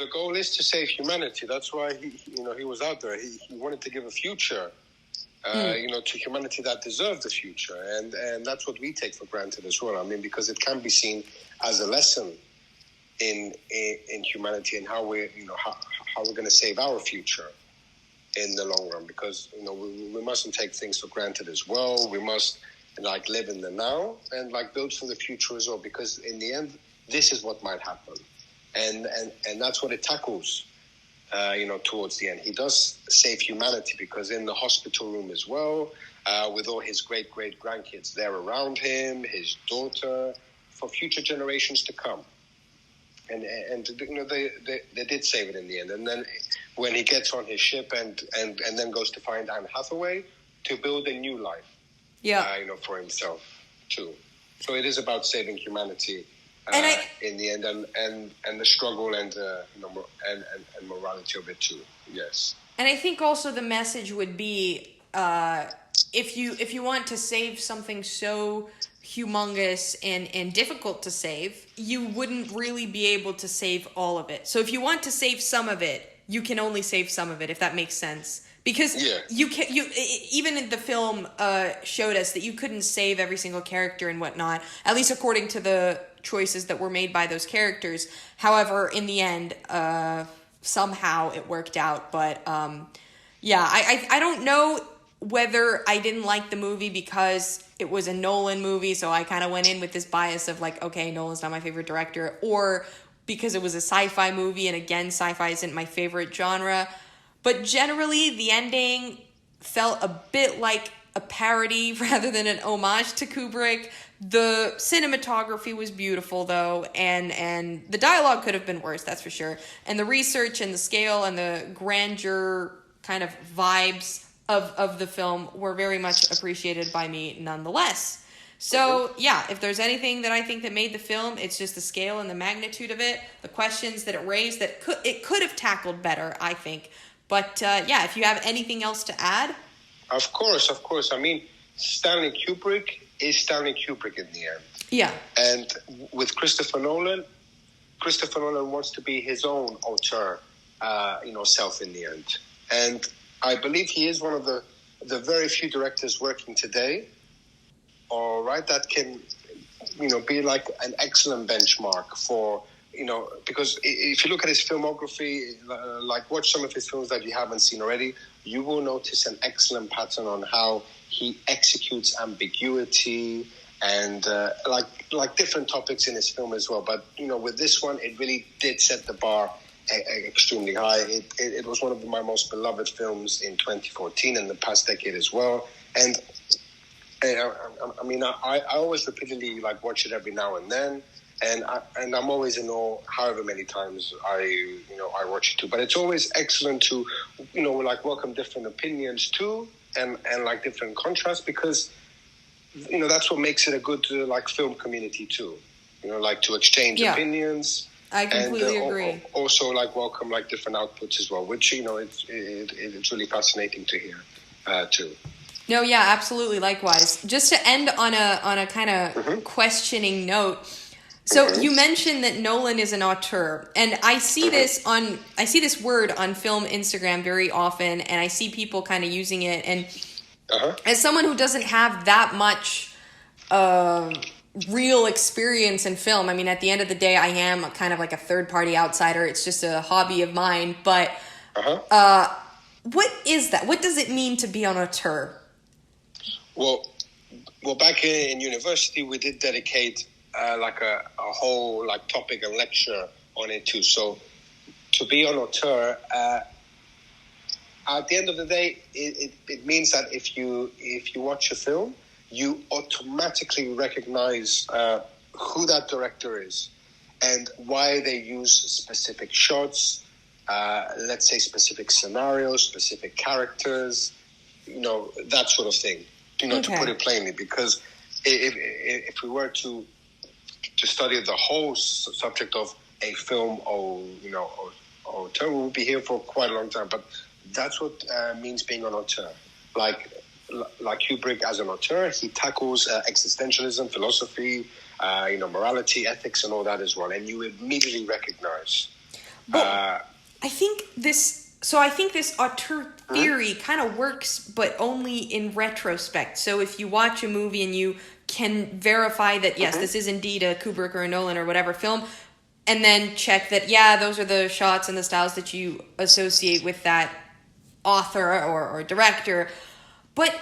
the goal is to save humanity. That's why he was out there. He wanted to give a future, to humanity that deserved a future, and that's what we take for granted as well. I mean, because it can be seen as a lesson in humanity and how we're going to save our future in the long run. Because we mustn't take things for granted as well. We must live in the now and build for the future as well. Because in the end, this is what might happen. And that's what it tackles, towards the end. He does save humanity because in the hospital room as well, with all his great-great-grandkids there around him, his daughter, for future generations to come. And they did save it in the end. And then when he gets on his ship and then goes to find Anne Hathaway to build a new life, for himself too. So it is about saving humanity. In the end, and the struggle and morality of it too. Yes. And I think also the message would be if you want to save something so humongous and difficult to save, you wouldn't really be able to save all of it. So if you want to save some of it, you can only save some of it, if that makes sense. Because even in the film showed us that you couldn't save every single character and whatnot, at least according to the choices that were made by those characters. However, in the end, somehow it worked out. But I don't know whether I didn't like the movie because it was a Nolan movie, so I kind of went in with this bias of okay, Nolan's not my favorite director, or because it was a sci-fi movie, and again, sci-fi isn't my favorite genre. But generally, the ending felt a bit like a parody rather than an homage to Kubrick. The cinematography was beautiful, though, and the dialogue could have been worse, that's for sure. And the research and the scale and the grandeur kind of vibes of the film were very much appreciated by me nonetheless. So, if there's anything that I think that made the film, it's just the scale and the magnitude of it, the questions that it raised that it could have tackled better, I think. But, if you have anything else to add? Of course. I mean, Stanley Kubrick is Stanley Kubrick in the end. Yeah. And with Christopher Nolan wants to be his own auteur, self in the end. And I believe he is one of the very few directors working today, all right, that can, be like an excellent benchmark for, because if you look at his filmography, watch some of his films that you haven't seen already, you will notice an excellent pattern on how he executes ambiguity and different topics in his film as well. But, with this one, it really did set the bar extremely high. It was one of my most beloved films in 2014 and the past decade as well. And I mean, I always repeatedly watch it every now and then. And I'm always in awe however many times I watch it too. But it's always excellent to, welcome different opinions too and different contrasts because, that's what makes it a good, film community too. To exchange opinions. I completely agree. Also, welcome, different outputs as well, which, it's really fascinating to hear too. No, yeah, absolutely. Likewise. Just to end on a kind of questioning note. So you mentioned that Nolan is an auteur, and I see this word on film Instagram very often, and I see people kind of using it. And as someone who doesn't have that much real experience in film, I mean, at the end of the day, I am kind of like a third-party outsider. It's just a hobby of mine. But what is that? What does it mean to be an auteur? Well, back in university, we did dedicate a whole topic and lecture on it too. So to be an auteur, at the end of the day, it means that if you watch a film, you automatically recognize who that director is and why they use specific shots, let's say specific scenarios, specific characters, that sort of thing. To put it plainly, because if we were to study the whole subject of a film or auteur, we would be here for quite a long time. But that's what means being an auteur. Like Kubrick as an auteur, he tackles existentialism, philosophy, morality, ethics, and all that as well. And you immediately recognize. But I think this auteur theory kind of works, but only in retrospect. So if you watch a movie and you can verify that, yes, this is indeed a Kubrick or a Nolan or whatever film, and then check that, yeah, those are the shots and the styles that you associate with that author or director. But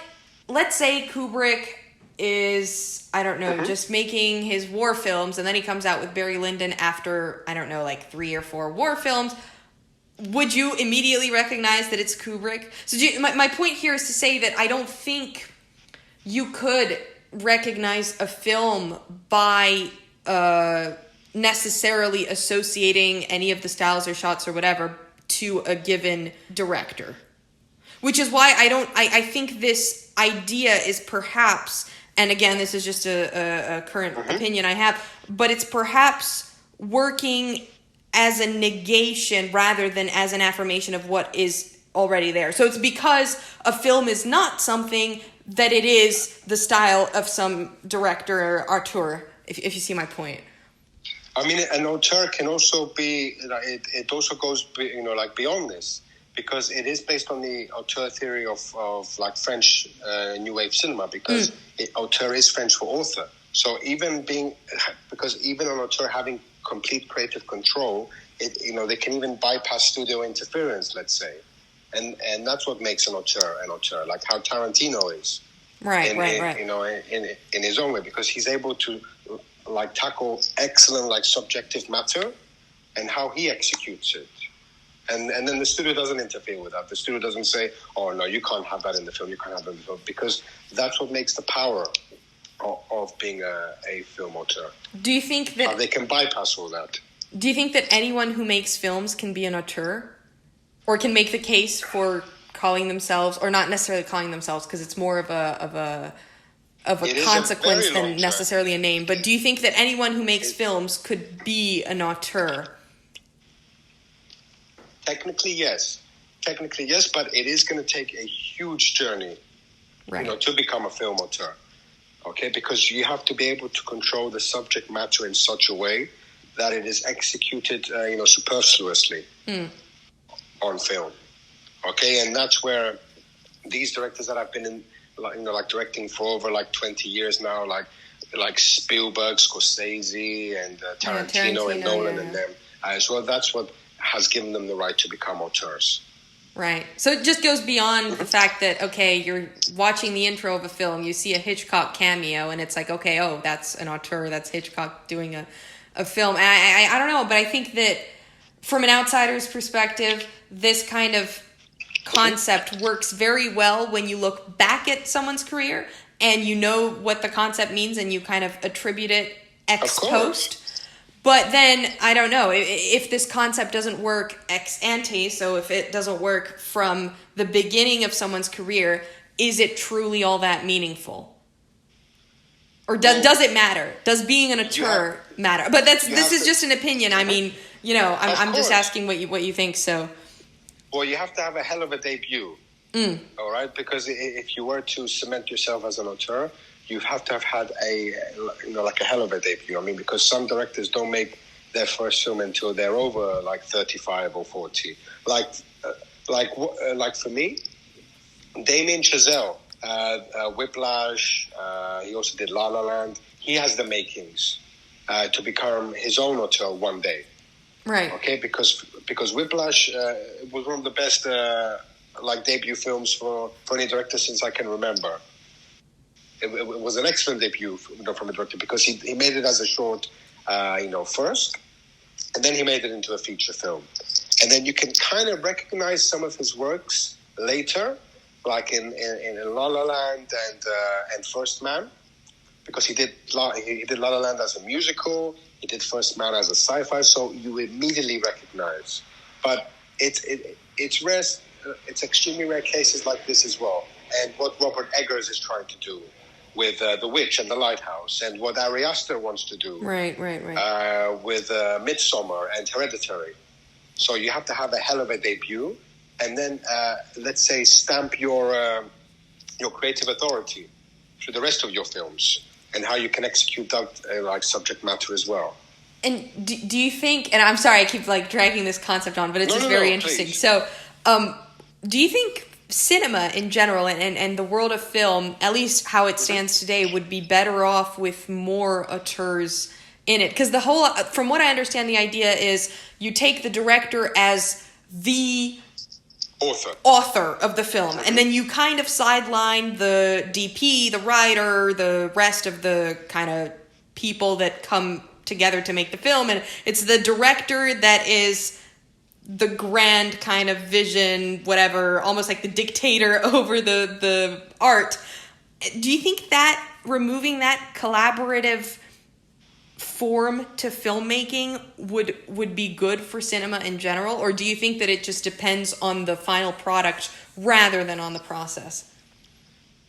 let's say Kubrick is, I don't know, just making his war films, and then he comes out with Barry Lyndon after, I don't know, like 3 or 4 war films. Would you immediately recognize that it's Kubrick? So my point here is to say that I don't think you could recognize a film by necessarily associating any of the styles or shots or whatever to a given director. Which is why I think this idea is perhaps, and again, this is just a current opinion I have, but it's perhaps working as a negation rather than as an affirmation of what is already there. So it's because a film is not something that it is the style of some director or auteur, if you see my point. I mean, an auteur can also be, it also goes, like beyond this, because it is based on the auteur theory of like French New Wave cinema, because auteur is French for author. So because even an auteur having complete creative control, they can even bypass studio interference, let's say. And that's what makes an auteur, like how Tarantino is. Right. In his own way, because he's able to like tackle excellent like subjective matter and how he executes it. And then the studio doesn't interfere with that. The studio doesn't say, oh no, you can't have that in the film, you can't have that in the film, because that's what makes the power of being a film auteur. Do you think that... How they can bypass all that. Do you think that anyone who makes films can be an auteur? Or can make the case for calling themselves, or not necessarily calling themselves, because it's more of a consequence than necessarily a name. But do you think that anyone who makes films could be an auteur? Technically, yes. But it is going to take a huge journey, to become a film auteur. Okay, because you have to be able to control the subject matter in such a way that it is executed, superfluously on film. Okay, and that's where these directors that I've been in, like directing for over like 20 years now, like Spielberg, Scorsese, and Tarantino and Nolan and them as well. That's what has given them the right to become auteurs. Right. So it just goes beyond the fact that, okay, you're watching the intro of a film, you see a Hitchcock cameo, and it's like, okay, oh, that's an auteur, that's Hitchcock doing a film. And I don't know, but I think that from an outsider's perspective, this kind of concept works very well when you look back at someone's career and you know what the concept means and you kind of attribute it ex post. But then, I don't know, if this concept doesn't work ex ante, so if it doesn't work from the beginning of someone's career, is it truly all that meaningful? Or does it matter? Does being an auteur matter? But this is just an opinion. I mean, I'm just asking what you think, so... Well, you have to have a hell of a debut, all right? Because if you were to cement yourself as an auteur, you have to have had a hell of a debut. I mean, because some directors don't make their first film until they're over like 35 or 40. Like for me, Damien Chazelle, Whiplash. He also did La La Land. He has the makings to become his own auteur one day. Right. Okay, because Whiplash was one of the best debut films for any director since I can remember. It was an excellent debut from a director because he made it as a short, first, and then he made it into a feature film. And then you can kind of recognize some of his works later, like in La La Land and First Man, because he did La La Land as a musical. He did First Man as a sci-fi, so you immediately recognize. But it's rare. It's extremely rare cases like this as well. And what Robert Eggers is trying to do with The Witch and The Lighthouse, and what Ari Aster wants to do, right. with Midsommar and Hereditary. So you have to have a hell of a debut, and then let's say stamp your creative authority through the rest of your films, and how you can execute that subject matter as well. And do you think, and I'm sorry I keep like dragging this concept on, but it's just very interesting. Please. So, do you think cinema in general and the world of film, at least how it stands today, would be better off with more auteurs in it? Because the whole, from what I understand, the idea is you take the director as the author of the film, and then you kind of sideline the DP, the writer, the rest of the kind of people that come together to make the film, and it's the director that is the grand kind of vision, whatever, almost like the dictator over the art. Do you think that removing that collaborative form to filmmaking would be good for cinema in general, or do you think that it just depends on the final product rather than on the process?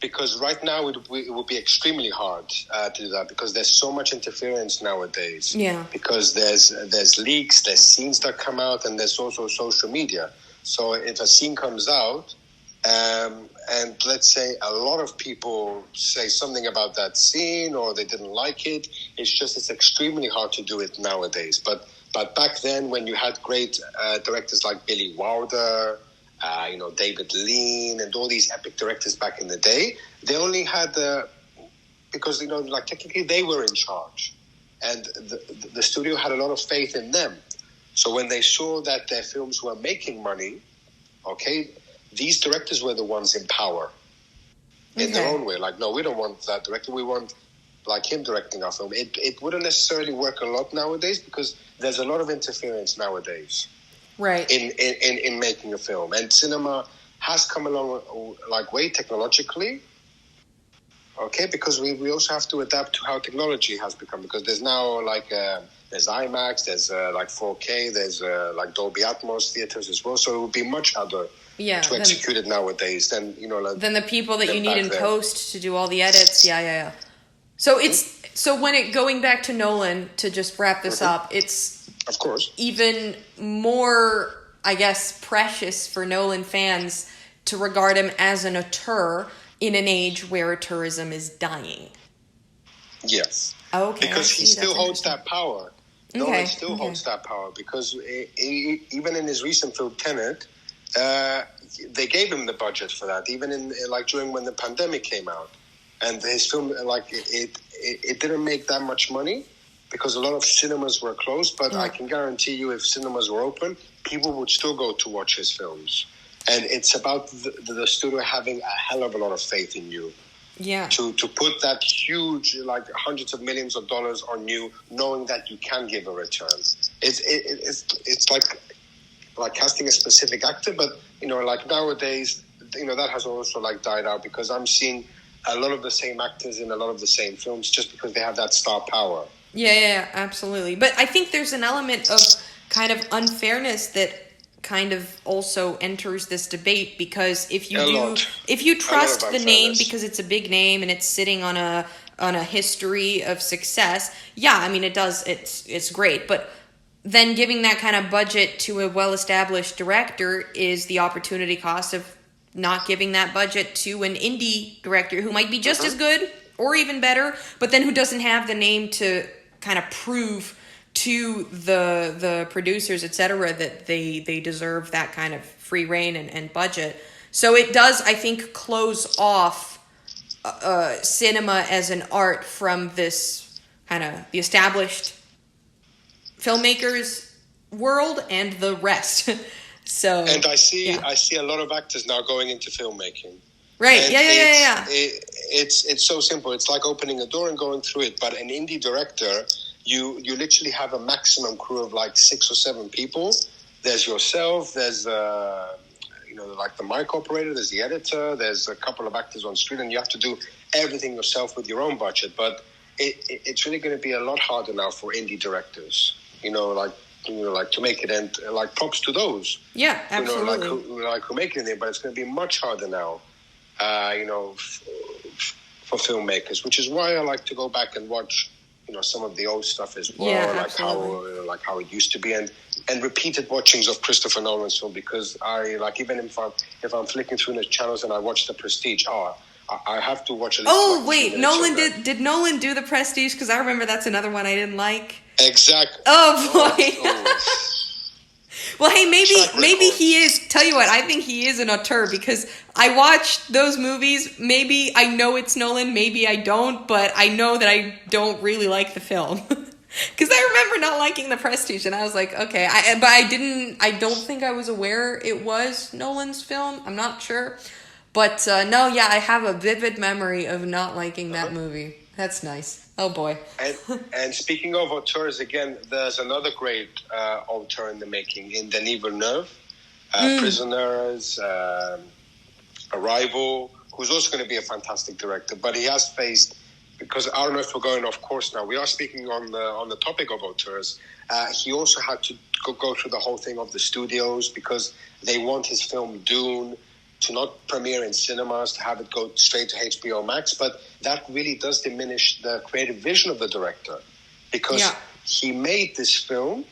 Because right now it would be extremely hard to do that, because there's so much interference nowadays. Yeah. Because there's leaks, there's scenes that come out, and there's also social media. So if a scene comes out, and let's say a lot of people say something about that scene or they didn't like it, it's extremely hard to do it nowadays. But back then, when you had great directors like Billy Wilder, David Lean, and all these epic directors back in the day, they only had because technically they were in charge, and the studio had a lot of faith in them. So when they saw that their films were making money, these directors were the ones in power in their own way. Like, no, we don't want that director. We want like him directing our film. It wouldn't necessarily work a lot nowadays, because there's a lot of interference nowadays. Right. In making a film, and cinema has come along like way technologically. Because we also have to adapt to how technology has become, because there's now there's IMAX, there's like 4K, there's like Dolby Atmos theaters as well. So it would be much harder to execute it nowadays than than the people that you need in post to do all the edits. Yeah. So going back to Nolan, to just wrap this up, it's of course even more, I guess, precious for Nolan fans to regard him as an auteur in an age where auteurism is dying. Yes. Okay. Because he still holds that power. Nolan still holds that power, because even in his recent film Tenet, they gave him the budget for that. Even in during when the pandemic came out, and his film it didn't make that much money, because a lot of cinemas were closed. But I can guarantee you, if cinemas were open, people would still go to watch his films. And it's about the studio having a hell of a lot of faith in you. Yeah. To put that huge, hundreds of millions of dollars on you, knowing that you can give a return. It's like casting a specific actor, but nowadays, that has also died out, because I'm seeing a lot of the same actors in a lot of the same films, just because they have that star power. Yeah, absolutely. But I think there's an element of kind of unfairness that kind of also enters this debate, because if you trust the name because it's a big name and it's sitting on a history of success, it's great. But then giving that kind of budget to a well-established director is the opportunity cost of not giving that budget to an indie director who might be just as good or even better, but then who doesn't have the name to kind of prove to the producers, etc., that they deserve that kind of free reign and budget. So it does, I think, close off cinema as an art from this kind of the established filmmakers world and the rest. So, and I see a lot of actors now going into filmmaking. Right. And yeah. It's so simple. It's like opening a door and going through it. But an indie director, you literally have a maximum crew of 6 or 7 people. There's yourself. There's the mic operator. There's the editor. There's a couple of actors on screen, and you have to do everything yourself with your own budget. But it's really going to be a lot harder now for indie directors. To make it, and props to those. Yeah, absolutely. Who make it in there, but it's going to be much harder now. For filmmakers, which is why I like to go back and watch, some of the old stuff as well, how it used to be, and repeated watchings of Christopher Nolan's film, because I even if I'm flicking through the channels and I watch The Prestige, I have to watch at least. Oh wait, Nolan did Nolan do The Prestige? Because I remember that's another one I didn't like. Exactly. Oh boy. Oh. Well, hey, Track maybe record. he is. Tell you what, I think he is an auteur because I watched those movies. Maybe I know it's Nolan, maybe I don't, but I know that I don't really like the film. Because I remember not liking The Prestige, and I was like, okay, but I don't think I was aware it was Nolan's film. I'm not sure. But no, yeah, I have a vivid memory of not liking that movie. That's nice. Oh boy. And speaking of auteurs, again, there's another great auteur in the making in Denis Villeneuve, Prisoners, Arrival, who's also going to be a fantastic director. But he has faced, because I don't know if we're going off course now. We are speaking on the topic of auteurs. He also had to go through the whole thing of the studios because they want his film Dune to not premiere in cinemas, to have it go straight to HBO Max. But that really does diminish the creative vision of the director because he made this film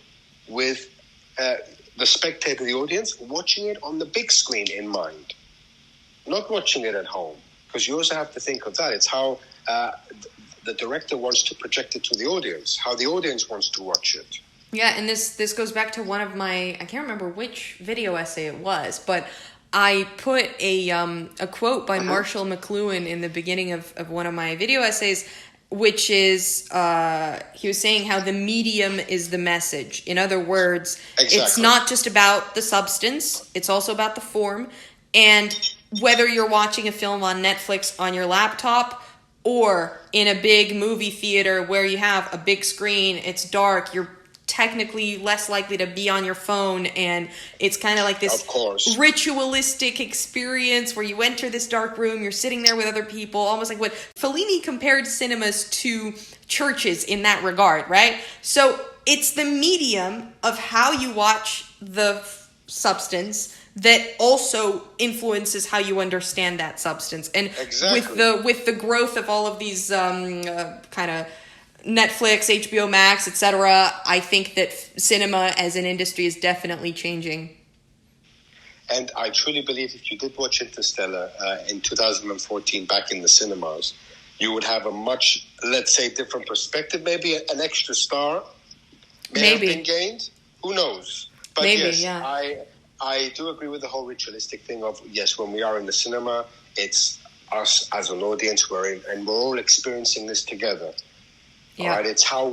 with the spectator, the audience, watching it on the big screen in mind, not watching it at home. Because you also have to think of that. It's how the director wants to project it to the audience, how the audience wants to watch it. Yeah, and this goes back to one of my, I can't remember which video essay it was, but I put a quote by Marshall McLuhan in the beginning of one of my video essays, which is, he was saying how the medium is the message. In other words, It's not just about the substance, it's also about the form. And whether you're watching a film on Netflix on your laptop or in a big movie theater where you have a big screen, it's dark, you're technically less likely to be on your phone, and it's kind of like this ritualistic experience where you enter this dark room, you're sitting there with other people, almost like what Fellini compared cinemas to churches in that regard, right? So it's the medium of how you watch the substance that also influences how you understand that substance. And with the growth of all of these kind of Netflix, HBO Max, etc., I think that cinema as an industry is definitely changing. And I truly believe if you did watch Interstellar in 2014 back in the cinemas, you would have a much, let's say, different perspective. Maybe an extra star may have been gained. Who knows? But I do agree with the whole ritualistic thing of, yes, when we are in the cinema, it's us as an audience, and we're all experiencing this together. Yeah. All right, it's how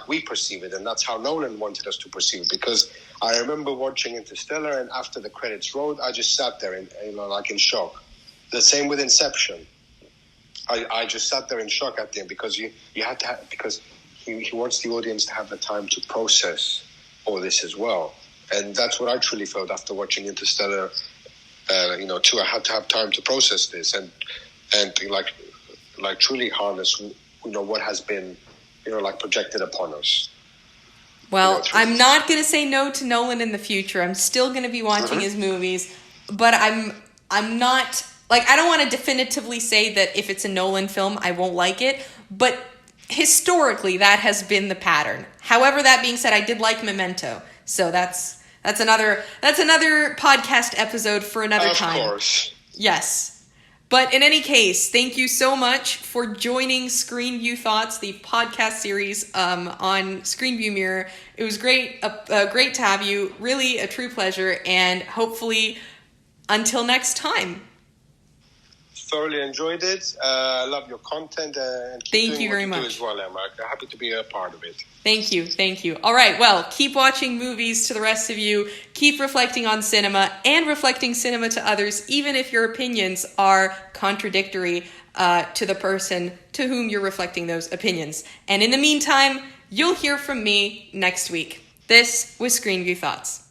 we perceive it, and that's how Nolan wanted us to perceive it. Because I remember watching Interstellar, and after the credits rolled, I just sat there in shock. The same with Inception. I just sat there in shock at the end because you had to because he wants the audience to have the time to process all this as well, and that's what I truly felt after watching Interstellar. Too, I had to have time to process this and truly harness what has been projected upon us. Well, I'm not going to say no to Nolan in the future. I'm still going to be watching his movies, but I'm not, I don't want to definitively say that if it's a Nolan film, I won't like it, but historically that has been the pattern. However, that being said, I did like Memento, so that's another podcast episode for another time. Of course. Yes. But in any case, thank you so much for joining Screen View Thoughts, the podcast series on Screen View Mirror. It was great to have you. Really a true pleasure. And hopefully until next time. Thoroughly enjoyed it. I love your content. And keep doing what you do as well, Emma. Happy to be a part of it. Thank you. All right, well, keep watching movies to the rest of you. Keep reflecting on cinema and reflecting cinema to others, even if your opinions are contradictory to the person to whom you're reflecting those opinions. And in the meantime, you'll hear from me next week. This was Screen View Thoughts.